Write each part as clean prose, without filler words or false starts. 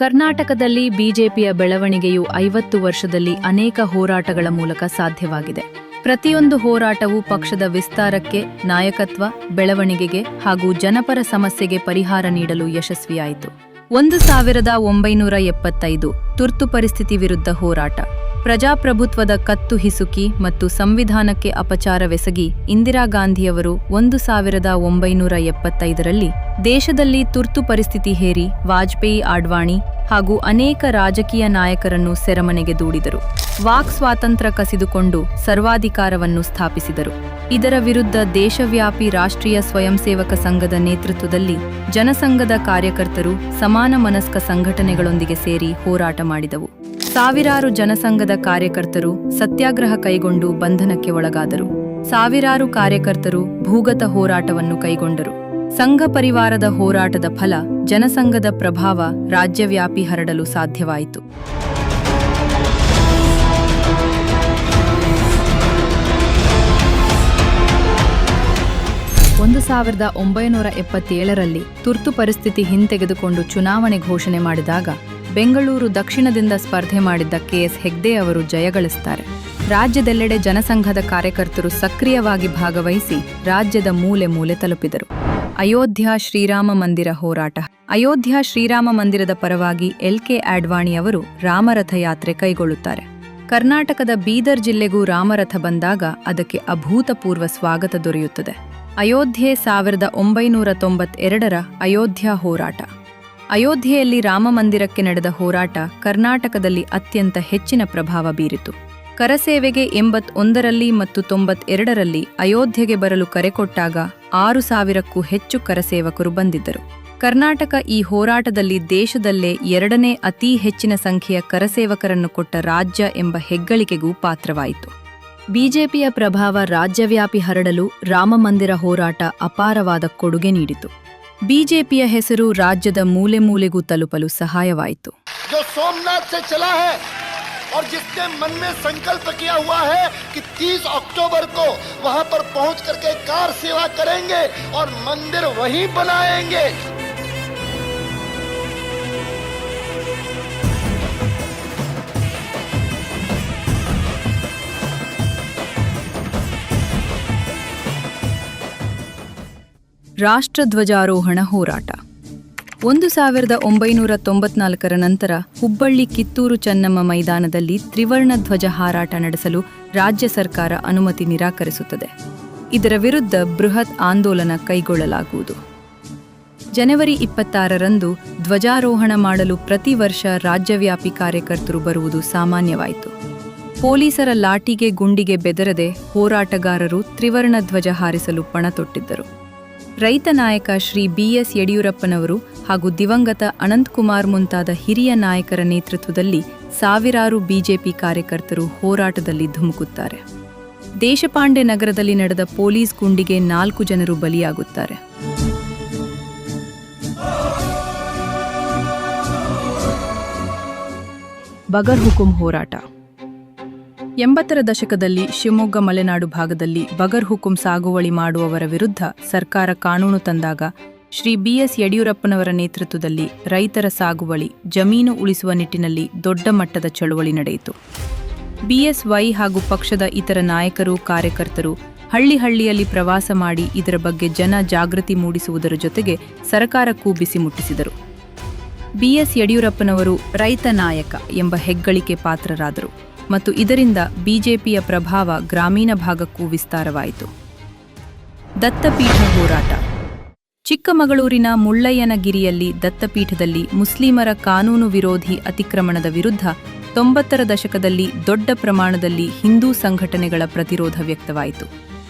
ಕರ್ನಾಟಕದಲ್ಲಿ ಬಿಜೆಪಿಯ ಬೆಳವಣಿಗೆಯು 50 ವರ್ಷದಲ್ಲಿ ಅನೇಕ ಹೋರಾಟಗಳ ಮೂಲಕ ಸಾಧ್ಯವಾಗಿದೆ. ಪ್ರತಿಯೊಂದು ಹೋರಾಟವೂ ಪಕ್ಷದ ವಿಸ್ತಾರಕ್ಕೆ, ನಾಯಕತ್ವ, ಬೆಳವಣಿಗೆಗೆ ಹಾಗೂ ಜನಪರ ಸಮಸ್ಯೆಗೆ ಪರಿಹಾರ ನೀಡಲು ಯಶಸ್ವಿಯಾಯಿತು. 1975 ತುರ್ತು ಪರಿಸ್ಥಿತಿ ವಿರುದ್ಧ ಹೋರಾಟ. ಪ್ರಜಾಪ್ರಭುತ್ವದ ಕತ್ತು ಹಿಸುಕಿ ಮತ್ತು ಸಂವಿಧಾನಕ್ಕೆ ಅಪಚಾರವೆಸಗಿ ಇಂದಿರಾ ಗಾಂಧಿಯವರು 1975ರಲ್ಲಿ ದೇಶದಲ್ಲಿ ತುರ್ತು ಪರಿಸ್ಥಿತಿ ಹೇರಿ ವಾಜಪೇಯಿ, ಆಡ್ವಾಣಿ ಹಾಗೂ ಅನೇಕ ರಾಜಕೀಯ ನಾಯಕರನ್ನು ಸೆರೆಮನೆಗೆ ದೂಡಿದರು. ವಾಕ್ ಸ್ವಾತಂತ್ರ್ಯ ಕಸಿದುಕೊಂಡು ಸರ್ವಾಧಿಕಾರವನ್ನು ಸ್ಥಾಪಿಸಿದರು. ಇದರ ವಿರುದ್ಧ ದೇಶವ್ಯಾಪಿ ರಾಷ್ಟ್ರೀಯ ಸ್ವಯಂ ಸೇವಕ ಸಂಘದ ನೇತೃತ್ವದಲ್ಲಿ ಜನಸಂಘದ ಕಾರ್ಯಕರ್ತರು ಸಮಾನ ಮನಸ್ಕ ಸಂಘಟನೆಗಳೊಂದಿಗೆ ಸೇರಿ ಹೋರಾಟ ಮಾಡಿದವು. ಸಾವಿರಾರು ಜನಸಂಘದ ಕಾರ್ಯಕರ್ತರು ಸತ್ಯಾಗ್ರಹ ಕೈಗೊಂಡು ಬಂಧನಕ್ಕೆ ಒಳಗಾದರು. ಸಾವಿರಾರು ಕಾರ್ಯಕರ್ತರು ಭೂಗತ ಹೋರಾಟವನ್ನು ಕೈಗೊಂಡರು. ಸಂಘ ಪರಿವಾರದ ಹೋರಾಟದ ಫಲ ಜನಸಂಘದ ಪ್ರಭಾವ ರಾಜ್ಯವ್ಯಾಪಿ ಹರಡಲು ಸಾಧ್ಯವಾಯಿತು. 1977ರಲ್ಲಿ ತುರ್ತು ಪರಿಸ್ಥಿತಿ ಹಿಂತೆಗೆದುಕೊಂಡು ಚುನಾವಣೆ ಘೋಷಣೆ ಮಾಡಿದಾಗ ಬೆಂಗಳೂರು ದಕ್ಷಿಣದಿಂದ ಸ್ಪರ್ಧೆ ಮಾಡಿದ್ದ ಕೆಎಸ್ ಹೆಗ್ಡೆ ಅವರು ಜಯಗಳಿಸುತ್ತಾರೆ. ರಾಜ್ಯದೆಲ್ಲೆಡೆ ಜನಸಂಘದ ಕಾರ್ಯಕರ್ತರು ಸಕ್ರಿಯವಾಗಿ ಭಾಗವಹಿಸಿ ರಾಜ್ಯದ ಮೂಲೆ ಮೂಲೆ ತಲುಪಿದರು. ಅಯೋಧ್ಯ ಶ್ರೀರಾಮ ಮಂದಿರ ಹೋರಾಟ. ಅಯೋಧ್ಯ ಶ್ರೀರಾಮ ಮಂದಿರದ ಪರವಾಗಿ ಎಲ್.ಕೆ. ಆಡ್ವಾಣಿ ಅವರು ರಾಮರಥ ಯಾತ್ರೆ ಕೈಗೊಳ್ಳುತ್ತಾರೆ. ಕರ್ನಾಟಕದ ಬೀದರ್ ಜಿಲ್ಲೆಗೂ ರಾಮರಥ ಬಂದಾಗ ಅದಕ್ಕೆ ಅಭೂತಪೂರ್ವ ಸ್ವಾಗತ ದೊರೆಯುತ್ತದೆ. ಅಯೋಧ್ಯೆ 1992ರ ಅಯೋಧ್ಯ ಹೋರಾಟ. ಅಯೋಧ್ಯೆಯಲ್ಲಿ ರಾಮ ಮಂದಿರಕ್ಕೆ ನಡೆದ ಹೋರಾಟ ಕರ್ನಾಟಕದಲ್ಲಿ ಅತ್ಯಂತ ಹೆಚ್ಚಿನ ಪ್ರಭಾವ ಬೀರಿತು. ಕರಸೇವೆಗೆ 81ರಲ್ಲಿ ಮತ್ತು 92ರಲ್ಲಿ ಅಯೋಧ್ಯೆಗೆ ಬರಲು ಕರೆಕೊಟ್ಟಾಗ 6,000ಕ್ಕೂ ಹೆಚ್ಚು ಕರಸೇವಕರು ಬಂದಿದ್ದರು. ಕರ್ನಾಟಕ ಈ ಹೋರಾಟದಲ್ಲಿ ದೇಶದಲ್ಲೇ 2ನೇ ಅತೀ ಹೆಚ್ಚಿನ ಸಂಖ್ಯೆಯ ಕರಸೇವಕರನ್ನು ಕೊಟ್ಟ ರಾಜ್ಯ ಎಂಬ ಹೆಗ್ಗಳಿಕೆಗೂ ಪಾತ್ರವಾಯಿತು. ಬಿಜೆಪಿಯ ಪ್ರಭಾವ ರಾಜ್ಯವ್ಯಾಪಿ ಹರಡಲು ರಾಮಮಂದಿರ ಹೋರಾಟ ಅಪಾರವಾದ ಕೊಡುಗೆ ನೀಡಿತು. ಬಿಜೆಪಿಯ ಹೆಸರು ರಾಜ್ಯದ ಮೂಲೆ ಮೂಲೆಗೂ ತಲುಪಲು ಸಹಾಯವಾಯಿತು. और जिसने मन में संकल्प किया हुआ है कि 30 अक्टूबर को वहां पर पहुंच करके कार सेवा करेंगे और मंदिर वहीं बनाएंगे. ರಾಷ್ಟ್ರಧ್ವಜಾರೋಹಣ ಹೋರಾಟ. 1994ರ ನಂತರ ಹುಬ್ಬಳ್ಳಿ ಕಿತ್ತೂರು ಚೆನ್ನಮ್ಮ ಮೈದಾನದಲ್ಲಿ ತ್ರಿವರ್ಣ ಧ್ವಜ ಹಾರಾಟ ನಡೆಸಲು ರಾಜ್ಯ ಸರ್ಕಾರ ಅನುಮತಿ ನಿರಾಕರಿಸುತ್ತದೆ. ಇದರ ವಿರುದ್ಧ ಬೃಹತ್ ಆಂದೋಲನ ಕೈಗೊಳ್ಳಲಾಗುವುದು. ಜನವರಿ 26ರಂದು ಧ್ವಜಾರೋಹಣ ಮಾಡಲು ಪ್ರತಿ ವರ್ಷ ರಾಜ್ಯವ್ಯಾಪಿ ಕಾರ್ಯಕರ್ತರು ಬರುವುದು ಸಾಮಾನ್ಯವಾಯಿತು. ಪೊಲೀಸರ ಲಾಠಿಗೆ ಗುಂಡಿಗೆ ಬೆದರದೆ ಹೋರಾಟಗಾರರು ತ್ರಿವರ್ಣ ಧ್ವಜ ಹಾರಿಸಲು ಪಣ ತೊಟ್ಟಿದ್ದರು. ರೈತ ನಾಯಕ ಶ್ರೀ ಬಿ.ಎಸ್. ಯಡಿಯೂರಪ್ಪನವರು ಹಾಗೂ ದಿವಂಗತ ಅನಂತಕುಮಾರ್ ಮುಂತಾದ ಹಿರಿಯ ನಾಯಕರ ನೇತೃತ್ವದಲ್ಲಿ ಸಾವಿರಾರು ಬಿಜೆಪಿ ಕಾರ್ಯಕರ್ತರು ಹೋರಾಟದಲ್ಲಿ ಧುಮುಕುತ್ತಾರೆ. ದೇಶಪಾಂಡೆ ನಗರದಲ್ಲಿ ನಡೆದ ಪೊಲೀಸ್ ಗುಂಡಿಗೆ 4 ಜನರು ಬಲಿಯಾಗುತ್ತಾರೆ. ಬಗರ್ ಹುಕುಂ ಹೋರಾಟ. 80ರ ದಶಕದಲ್ಲಿ ಶಿವಮೊಗ್ಗ ಮಲೆನಾಡು ಭಾಗದಲ್ಲಿ ಬಗರ್ ಹುಕುಂ ಸಾಗುವಳಿ ಮಾಡುವವರ ವಿರುದ್ಧ ಸರ್ಕಾರ ಕಾನೂನು ತಂದಾಗ ಶ್ರೀ ಬಿ.ಎಸ್. ಯಡಿಯೂರಪ್ಪನವರ ನೇತೃತ್ವದಲ್ಲಿ ರೈತರ ಸಾಗುವಳಿ, ಜಮೀನು ಉಳಿಸುವ ನಿಟ್ಟಿನಲ್ಲಿ ದೊಡ್ಡ ಮಟ್ಟದ ಚಳುವಳಿ ನಡೆಯಿತು. ಬಿಎಸ್ವೈ ಹಾಗೂ ಪಕ್ಷದ ಇತರ ನಾಯಕರು, ಕಾರ್ಯಕರ್ತರು ಹಳ್ಳಿಯಲ್ಲಿ ಪ್ರವಾಸ ಮಾಡಿ ಇದರ ಬಗ್ಗೆ ಜನ ಜಾಗೃತಿ ಮೂಡಿಸುವುದರ ಜೊತೆಗೆ ಸರ್ಕಾರಕ್ಕೂ ಬಿಸಿ ಮುಟ್ಟಿಸಿದರು. ಬಿ.ಎಸ್. ಯಡಿಯೂರಪ್ಪನವರು ರೈತ ನಾಯಕ ಎಂಬ ಹೆಗ್ಗಳಿಕೆ ಪಾತ್ರರಾದರು ಮತ್ತು ಇದರಿಂದ ಬಿಜೆಪಿಯ ಪ್ರಭಾವ ಗ್ರಾಮೀಣ ಭಾಗಕ್ಕೂ ವಿಸ್ತಾರವಾಯಿತು. ದತ್ತಪೀಠ ಹೋರಾಟ. ಚಿಕ್ಕಮಗಳೂರಿನ ಮುಳ್ಳಯ್ಯನಗಿರಿಯಲ್ಲಿ ದತ್ತಪೀಠದಲ್ಲಿ ಮುಸ್ಲಿಮರ ಕಾನೂನು ವಿರೋಧಿ ಅತಿಕ್ರಮಣದ ವಿರುದ್ಧ 90ರ ದಶಕದಲ್ಲಿ ದೊಡ್ಡ ಪ್ರಮಾಣದಲ್ಲಿ ಹಿಂದೂ ಸಂಘಟನೆಗಳ ಪ್ರತಿರೋಧ ವ್ಯಕ್ತವಾಯಿತು.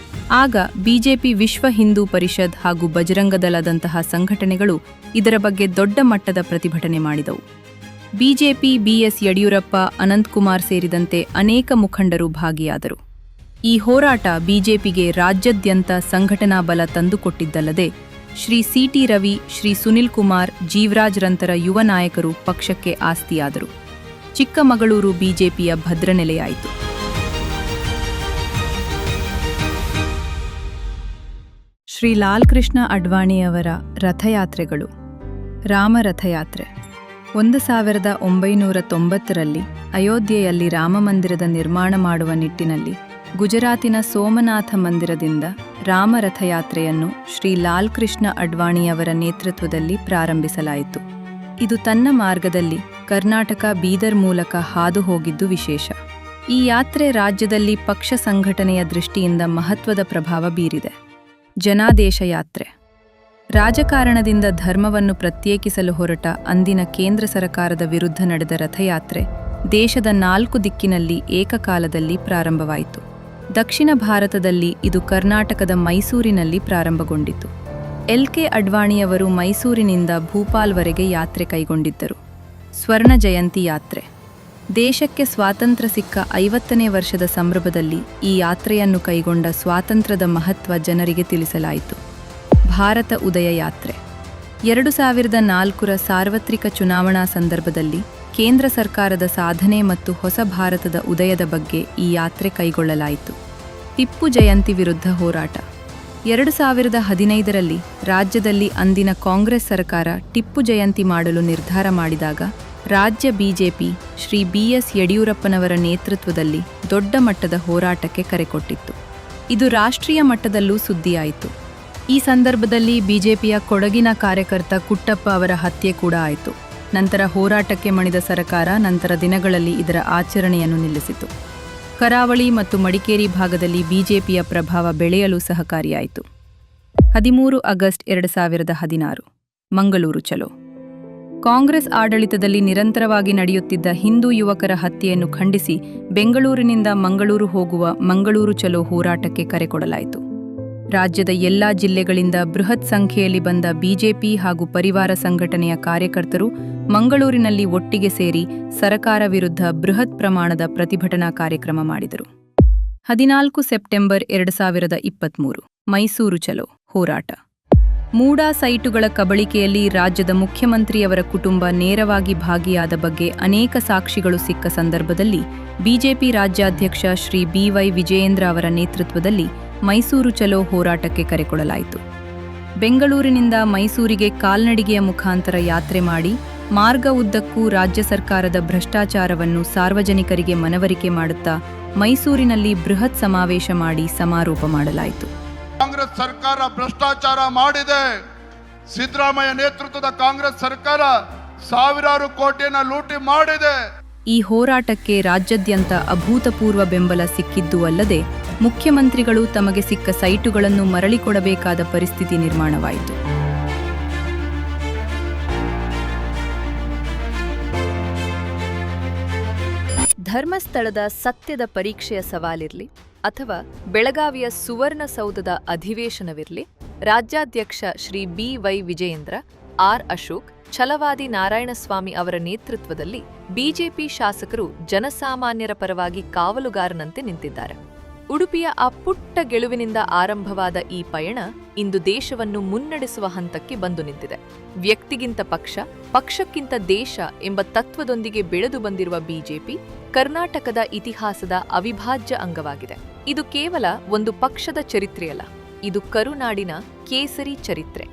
ಆಗ ಬಿಜೆಪಿ ವಿಶ್ವ ಹಿಂದೂ ಪರಿಷತ್ ಹಾಗೂ ಬಜರಂಗದಳದಂತಹ ಸಂಘಟನೆಗಳು ಇದರ ಬಗ್ಗೆ ದೊಡ್ಡ ಮಟ್ಟದ ಪ್ರತಿಭಟನೆ ಮಾಡಿದವು. BJP, BS. ಯಡಿಯೂರಪ್ಪ, ಅನಂತಕುಮಾರ್ ಸೇರಿದಂತೆ ಅನೇಕ ಮುಖಂಡರು ಭಾಗಿಯಾದರು. ಈ ಹೋರಾಟ ಬಿಜೆಪಿಗೆ ರಾಜ್ಯಾದ್ಯಂತ ಸಂಘಟನಾ ಬಲ ತಂದುಕೊಟ್ಟಿದ್ದಲ್ಲದೆ ಶ್ರೀ ಸಿ.ಟಿ. ರವಿ, ಶ್ರೀ ಸುನಿಲ್ ಕುಮಾರ್, ಜೀವರಾಜ್ರಂತರ ಯುವ ನಾಯಕರು ಪಕ್ಷಕ್ಕೆ ಆಸ್ತಿಯಾದರು. ಚಿಕ್ಕಮಗಳೂರು ಬಿಜೆಪಿಯ ಭದ್ರನೆಲೆಯಾಯಿತು. ಶ್ರೀ ಲಾಲ್ ಕೃಷ್ಣ ಅಡ್ವಾಣಿಯವರ ರಥಯಾತ್ರೆಗಳು. ರಾಮ ರಥಯಾತ್ರೆ. 1990ರಲ್ಲಿ ಅಯೋಧ್ಯೆಯಲ್ಲಿ ರಾಮಮಂದಿರದ ನಿರ್ಮಾಣ ಮಾಡುವ ನಿಟ್ಟಿನಲ್ಲಿ ಗುಜರಾತಿನ ಸೋಮನಾಥ ಮಂದಿರದಿಂದ ರಾಮರಥಯಾತ್ರೆಯನ್ನು ಶ್ರೀ ಲಾಲ್ ಕೃಷ್ಣ ಅಡ್ವಾಣಿಯವರ ನೇತೃತ್ವದಲ್ಲಿ ಪ್ರಾರಂಭಿಸಲಾಯಿತು. ಇದು ತನ್ನ ಮಾರ್ಗದಲ್ಲಿ ಕರ್ನಾಟಕ ಬೀದರ್ ಮೂಲಕ ಹಾದು ಹೋಗಿದ್ದು ವಿಶೇಷ. ಈ ಯಾತ್ರೆ ರಾಜ್ಯದಲ್ಲಿ ಪಕ್ಷ ಸಂಘಟನೆಯ ದೃಷ್ಟಿಯಿಂದ ಮಹತ್ವದ ಪ್ರಭಾವ ಬೀರಿದೆ. ಜನಾದೇಶ ಯಾತ್ರೆ. ರಾಜಕಾರಣದಿಂದ ಧರ್ಮವನ್ನು ಪ್ರತ್ಯೇಕಿಸಲು ಹೊರಟ ಅಂದಿನ ಕೇಂದ್ರ ಸರ್ಕಾರದ ವಿರುದ್ಧ ನಡೆದ ರಥಯಾತ್ರೆ ದೇಶದ 4 ದಿಕ್ಕಿನಲ್ಲಿ ಏಕಕಾಲದಲ್ಲಿ ಪ್ರಾರಂಭವಾಯಿತು. ದಕ್ಷಿಣ ಭಾರತದಲ್ಲಿ ಇದು ಕರ್ನಾಟಕದ ಮೈಸೂರಿನಲ್ಲಿ ಪ್ರಾರಂಭಗೊಂಡಿತು. ಎಲ್.ಕೆ. ಅಡ್ವಾಣಿಯವರು ಮೈಸೂರಿನಿಂದ ಭೂಪಾಲ್ವರೆಗೆ ಯಾತ್ರೆ ಕೈಗೊಂಡಿದ್ದರು. ಸ್ವರ್ಣ ಜಯಂತಿ ಯಾತ್ರೆ. ದೇಶಕ್ಕೆ ಸ್ವಾತಂತ್ರ್ಯ ಸಿಕ್ಕ 50ನೇ ವರ್ಷದ ಸಂಭ್ರಮದಲ್ಲಿ ಈ ಯಾತ್ರೆಯನ್ನು ಕೈಗೊಂಡ ಸ್ವಾತಂತ್ರ್ಯದ ಮಹತ್ವ ಜನರಿಗೆ ತಿಳಿಸಲಾಯಿತು. ಭಾರತ ಉದಯ ಯಾತ್ರೆ. 2004ರ ಸಾರ್ವತ್ರಿಕ ಚುನಾವಣಾ ಸಂದರ್ಭದಲ್ಲಿ ಕೇಂದ್ರ ಸರ್ಕಾರದ ಸಾಧನೆ ಮತ್ತು ಹೊಸ ಭಾರತದ ಉದಯದ ಬಗ್ಗೆ ಈ ಯಾತ್ರೆ ಕೈಗೊಳ್ಳಲಾಯಿತು. ಟಿಪ್ಪು ಜಯಂತಿ ವಿರುದ್ಧ ಹೋರಾಟ. 2015ರಲ್ಲಿ ರಾಜ್ಯದಲ್ಲಿ ಅಂದಿನ ಕಾಂಗ್ರೆಸ್ ಸರ್ಕಾರ ಟಿಪ್ಪು ಜಯಂತಿ ಮಾಡಲು ನಿರ್ಧಾರ ಮಾಡಿದಾಗ ರಾಜ್ಯ ಬಿಜೆಪಿ ಶ್ರೀ ಬಿ.ಎಸ್. ಯಡಿಯೂರಪ್ಪನವರ ನೇತೃತ್ವದಲ್ಲಿ ದೊಡ್ಡ ಮಟ್ಟದ ಹೋರಾಟಕ್ಕೆ ಕರೆಕೊಟ್ಟಿತ್ತು. ಇದು ರಾಷ್ಟ್ರೀಯ ಮಟ್ಟದಲ್ಲೂ ಸುದ್ದಿಯಾಯಿತು. ಈ ಸಂದರ್ಭದಲ್ಲಿ ಬಿಜೆಪಿಯ ಕೊಡಗಿನ ಕಾರ್ಯಕರ್ತ ಕುಟ್ಟಪ್ಪ ಅವರ ಹತ್ಯೆ ಕೂಡ ಆಯಿತು. ನಂತರ ಹೋರಾಟಕ್ಕೆ ಮಣಿದ ಸರ್ಕಾರ ನಂತರ ದಿನಗಳಲ್ಲಿ ಇದರ ಆಚರಣೆಯನ್ನು ನಿಲ್ಲಿಸಿತು. ಕರಾವಳಿ ಮತ್ತು ಮಡಿಕೇರಿ ಭಾಗದಲ್ಲಿ ಬಿಜೆಪಿಯ ಪ್ರಭಾವ ಬೆಳೆಯಲು ಸಹಕಾರಿಯಾಯಿತು. 13 ಆಗಸ್ಟ್ 2016 ಮಂಗಳೂರು ಚಲೋ. ಕಾಂಗ್ರೆಸ್ ಆಡಳಿತದಲ್ಲಿ ನಿರಂತರವಾಗಿ ನಡೆಯುತ್ತಿದ್ದ ಹಿಂದೂ ಯುವಕರ ಹತ್ಯೆಯನ್ನು ಖಂಡಿಸಿ ಬೆಂಗಳೂರಿನಿಂದ ಮಂಗಳೂರು ಹೋಗುವ ಮಂಗಳೂರು ಚಲೋ ಹೋರಾಟಕ್ಕೆ ಕರೆಕೊಡಲಾಯಿತು. ರಾಜ್ಯದ ಎಲ್ಲಾ ಜಿಲ್ಲೆಗಳಿಂದ ಬೃಹತ್ ಸಂಖ್ಯೆಯಲ್ಲಿ ಬಂದ ಬಿಜೆಪಿ ಹಾಗೂ ಪರಿವಾರ ಸಂಘಟನೆಯ ಕಾರ್ಯಕರ್ತರು ಮಂಗಳೂರಿನಲ್ಲಿ ಒಟ್ಟಿಗೆ ಸೇರಿ ಸರಕಾರ ವಿರುದ್ಧ ಬೃಹತ್ ಪ್ರಮಾಣದ ಪ್ರತಿಭಟನಾ ಕಾರ್ಯಕ್ರಮ ಮಾಡಿದರು. 14 ಸೆಪ್ಟೆಂಬರ್ 2023 ಮೈಸೂರು ಚಲೋ ಹೋರಾಟ. ಮೂಡಾ ಸೈಟುಗಳ ಕಬಳಿಕೆಯಲ್ಲಿ ರಾಜ್ಯದ ಮುಖ್ಯಮಂತ್ರಿಯವರ ಕುಟುಂಬ ನೇರವಾಗಿ ಭಾಗಿಯಾದ ಬಗ್ಗೆ ಅನೇಕ ಸಾಕ್ಷಿಗಳು ಸಿಕ್ಕ ಸಂದರ್ಭದಲ್ಲಿ ಬಿಜೆಪಿ ರಾಜ್ಯಾಧ್ಯಕ್ಷ ಶ್ರೀ ಬಿ.ವೈ. ವಿಜಯೇಂದ್ರ ಅವರ ನೇತೃತ್ವದಲ್ಲಿ ಮೈಸೂರು ಚಲೋ ಹೋರಾಟಕ್ಕೆ ಕರೆಕೊಡಲಾಯಿತು. ಬೆಂಗಳೂರಿನಿಂದ ಮೈಸೂರಿಗೆ ಕಾಲ್ನಡಿಗೆಯ ಮುಖಾಂತರ ಯಾತ್ರೆ ಮಾಡಿ ಮಾರ್ಗ ಉದ್ದಕ್ಕೂ ರಾಜ್ಯ ಸರ್ಕಾರದ ಭ್ರಷ್ಟಾಚಾರವನ್ನು ಸಾರ್ವಜನಿಕರಿಗೆ ಮನವರಿಕೆ ಮಾಡುತ್ತಾ ಮೈಸೂರಿನಲ್ಲಿ ಬೃಹತ್ ಸಮಾವೇಶ ಮಾಡಿ ಸಮಾರೋಪ ಮಾಡಲಾಯಿತು. ಕಾಂಗ್ರೆಸ್ ಸರ್ಕಾರ ಭ್ರಷ್ಟಾಚಾರ ಮಾಡಿದೆ. ಸಿದ್ದರಾಮಯ್ಯ ನೇತೃತ್ವದ ಕಾಂಗ್ರೆಸ್ ಸರ್ಕಾರ ಸಾವಿರಾರು ಕೋಟಿಯನ್ನು ಲೂಟಿ ಮಾಡಿದೆ. ಈ ಹೋರಾಟಕ್ಕೆ ರಾಜ್ಯಾದ್ಯಂತ ಅಭೂತಪೂರ್ವ ಬೆಂಬಲ ಸಿಕ್ಕಿದ್ದೂ ಅಲ್ಲದೆ ಮುಖ್ಯಮಂತ್ರಿಗಳು ತಮಗೆ ಸಿಕ್ಕ ಸೈಟುಗಳನ್ನು ಮರಳಿಕೊಡಬೇಕಾದ ಪರಿಸ್ಥಿತಿ ನಿರ್ಮಾಣವಾಯಿತು. ಧರ್ಮಸ್ಥಳದ ಸತ್ಯದ ಪರೀಕ್ಷೆಯ ಸವಾಲಿರಲಿ ಅಥವಾ ಬೆಳಗಾವಿಯ ಸುವರ್ಣಸೌಧದ ಅಧಿವೇಶನವಿರಲಿ, ರಾಜ್ಯಾಧ್ಯಕ್ಷ ಶ್ರೀ ಬಿ.ವೈ. ವಿಜಯೇಂದ್ರ, ಆರ್. ಅಶೋಕ್, ಛಲವಾದಿ ನಾರಾಯಣಸ್ವಾಮಿ ಅವರ ನೇತೃತ್ವದಲ್ಲಿ ಬಿಜೆಪಿ ಶಾಸಕರು ಜನಸಾಮಾನ್ಯರ ಪರವಾಗಿ ಕಾವಲುಗಾರನಂತೆ ನಿಂತಿದ್ದಾರೆ. ಉಡುಪಿಯ ಆ ಪುಟ್ಟ ಗೆಲುವಿನಿಂದ ಆರಂಭವಾದ ಈ ಪಯಣ ಇಂದು ದೇಶವನ್ನು ಮುನ್ನಡೆಸುವ ಹಂತಕ್ಕೆ ಬಂದು ನಿಂತಿದೆ. ವ್ಯಕ್ತಿಗಿಂತ ಪಕ್ಷ, ಪಕ್ಷಕ್ಕಿಂತ ದೇಶ ಎಂಬ ತತ್ವದೊಂದಿಗೆ ಬೆಳೆದು ಬಂದಿರುವ ಬಿಜೆಪಿ ಕರ್ನಾಟಕದ ಇತಿಹಾಸದ ಅವಿಭಾಜ್ಯ ಅಂಗವಾಗಿದೆ. ಇದು ಕೇವಲ ಒಂದು ಪಕ್ಷದ ಚರಿತ್ರೆಯಲ್ಲ, ಇದು ಕರುನಾಡಿನ ಕೇಸರಿ ಚರಿತ್ರೆ.